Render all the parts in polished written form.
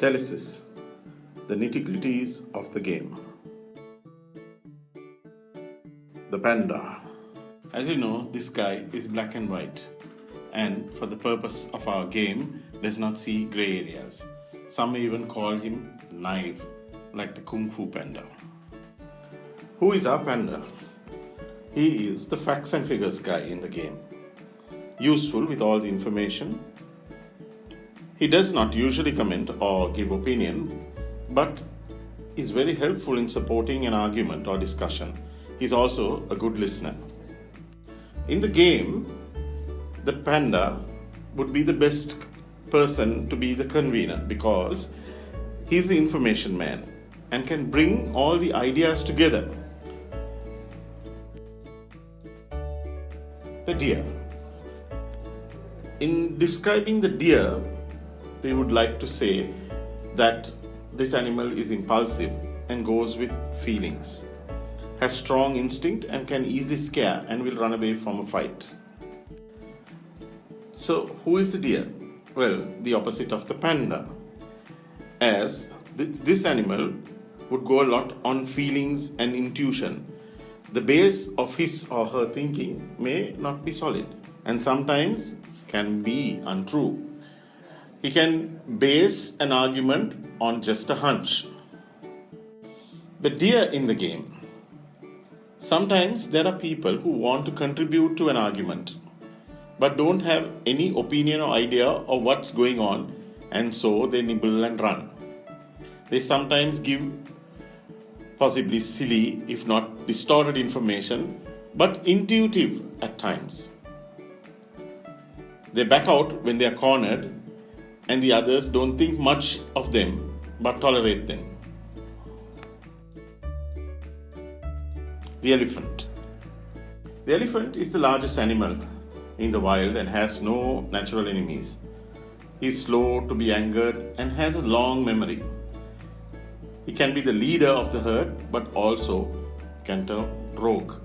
Telesis, the nitty-gritties of the game. The Panda. As you know, this guy is black and white, and for the purpose of our game, does not see grey areas. Some even call him naive, like the Kung Fu Panda. Who is our Panda? He is the facts and figures guy in the game. Useful with all the information. He does not usually comment or give opinion, but is very helpful in supporting an argument or discussion. He's also a good listener. In the game, the Panda would be the best person to be the convener because he's the information man and can bring all the ideas together. The deer. In describing the deer, we would like to say that this animal is impulsive and goes with feelings, has strong instinct and can easily scare and will run away from a fight. So, who is the deer? Well, the opposite of the panda, as this animal would go a lot on feelings and intuition. The base of his or her thinking may not be solid and sometimes can be untrue. He can base an argument on just a hunch. The deer in the game. Sometimes there are people who want to contribute to an argument but don't have any opinion or idea of what's going on, and so they nibble and run. They sometimes give possibly silly, if not distorted information, but intuitive at times. They back out when they are cornered, and the others don't think much of them but tolerate them. The elephant. The elephant is the largest animal in the wild and has no natural enemies. He is slow to be angered and has a long memory. He can be the leader of the herd but also can turn rogue.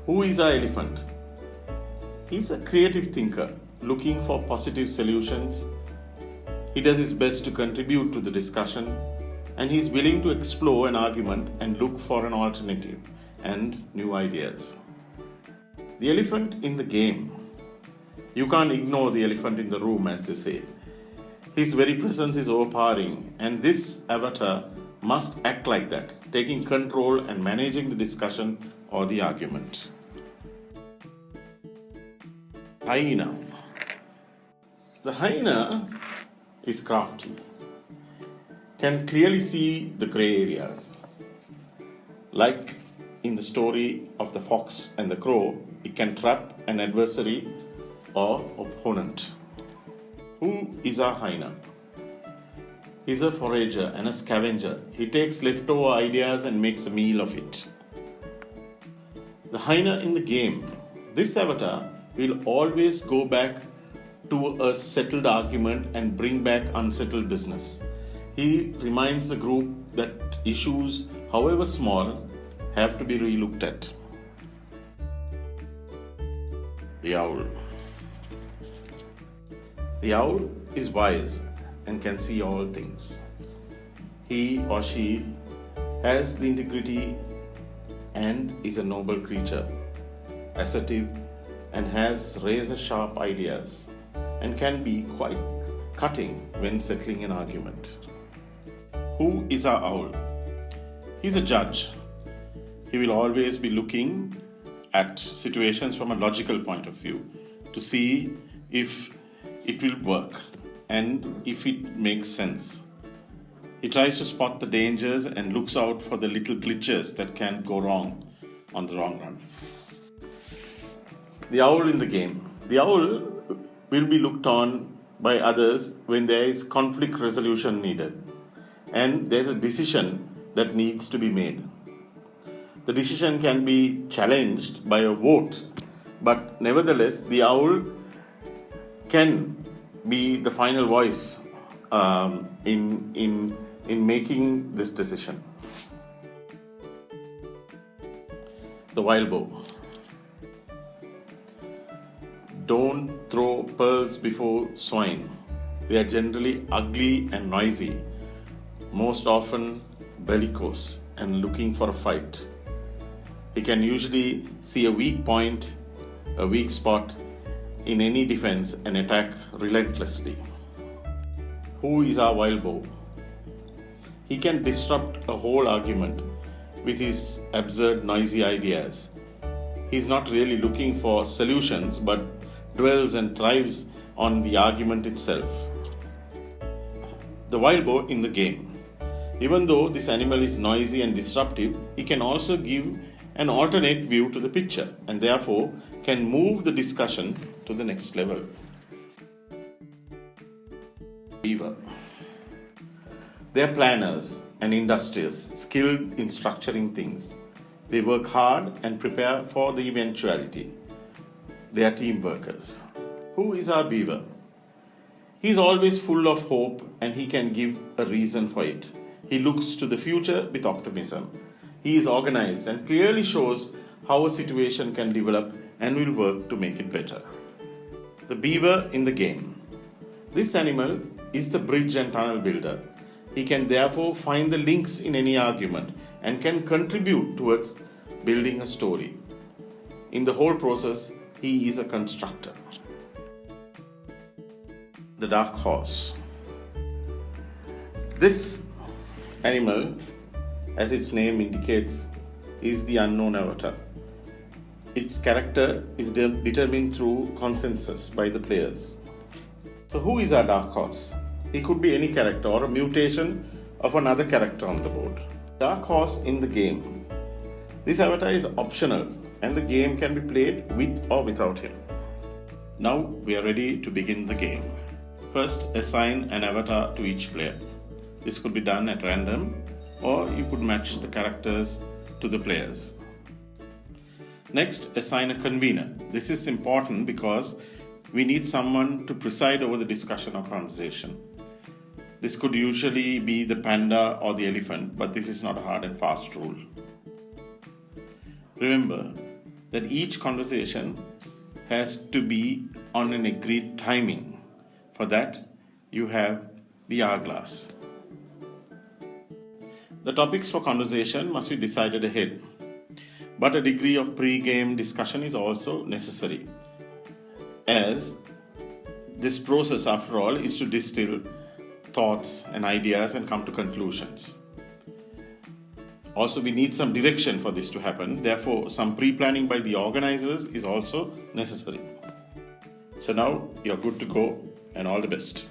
Who is our elephant? He is a creative thinker looking for positive solutions. He does his best to contribute to the discussion, and he is willing to explore an argument and look for an alternative and new ideas. The elephant in the game. You can't ignore the elephant in the room, as they say. His very presence is overpowering, and this avatar must act like that, taking control and managing the discussion or the argument. Hyena. The hyena is crafty, can clearly see the grey areas. Like in the story of the fox and the crow, it can trap an adversary or opponent. Who is our hyena? He's a forager and a scavenger. He takes leftover ideas and makes a meal of it. The hyena in the game. This avatar will always go back to a settled argument and bring back unsettled business. He reminds the group that issues, however small, have to be relooked at. The owl. The owl is wise and can see all things. He or she has the integrity and is a noble creature, assertive and has razor-sharp ideas and can be quite cutting when settling an argument. Who is our owl? He's a judge. He will always be looking at situations from a logical point of view to see if it will work and if it makes sense. He tries to spot the dangers and looks out for the little glitches that can go wrong on the long run. The owl in the game. The owl will be looked on by others when there is conflict resolution needed and there's a decision that needs to be made. The decision can be challenged by a vote, but nevertheless, the owl can be the final voice in making this decision. The wild boar. Don't throw pearls before swine. They are generally ugly and noisy, most often bellicose and looking for a fight. He can usually see a weak point, a weak spot in any defense and attack relentlessly. Who is our wild boar? He can disrupt a whole argument with his absurd, noisy ideas. He's not really looking for solutions but dwells and thrives on the argument itself. The wild boar in the game. Even though this animal is noisy and disruptive, he can also give an alternate view to the picture and therefore can move the discussion to the next level. Beaver. They are planners and industrious, skilled in structuring things. They work hard and prepare for the eventuality. They are team workers. Who is our beaver? He is always full of hope and he can give a reason for it. He looks to the future with optimism. He is organized and clearly shows how a situation can develop and will work to make it better. The beaver in the game. This animal is the bridge and tunnel builder. He can therefore find the links in any argument and can contribute towards building a story. In the whole process, he is a constructor. The dark horse. This animal, as its name indicates, is the unknown avatar. Its character is determined through consensus by the players. So who is our dark horse? He could be any character or a mutation of another character on the board. Dark horse in the game. This avatar is optional and the game can be played with or without him. Now we are ready to begin the game. First, assign an avatar to each player. This could be done at random or you could match the characters to the players. Next, assign a convener. This is important because we need someone to preside over the discussion or conversation. This could usually be the panda or the elephant, but this is not a hard and fast rule. Remember that each conversation has to be on an agreed timing. For that, you have the hourglass. The topics for conversation must be decided ahead, but a degree of pre-game discussion is also necessary, as this process, after all, is to distill thoughts and ideas and come to conclusions. Also, we need some direction for this to happen. Therefore, some pre-planning by the organizers is also necessary. So now you're good to go and all the best.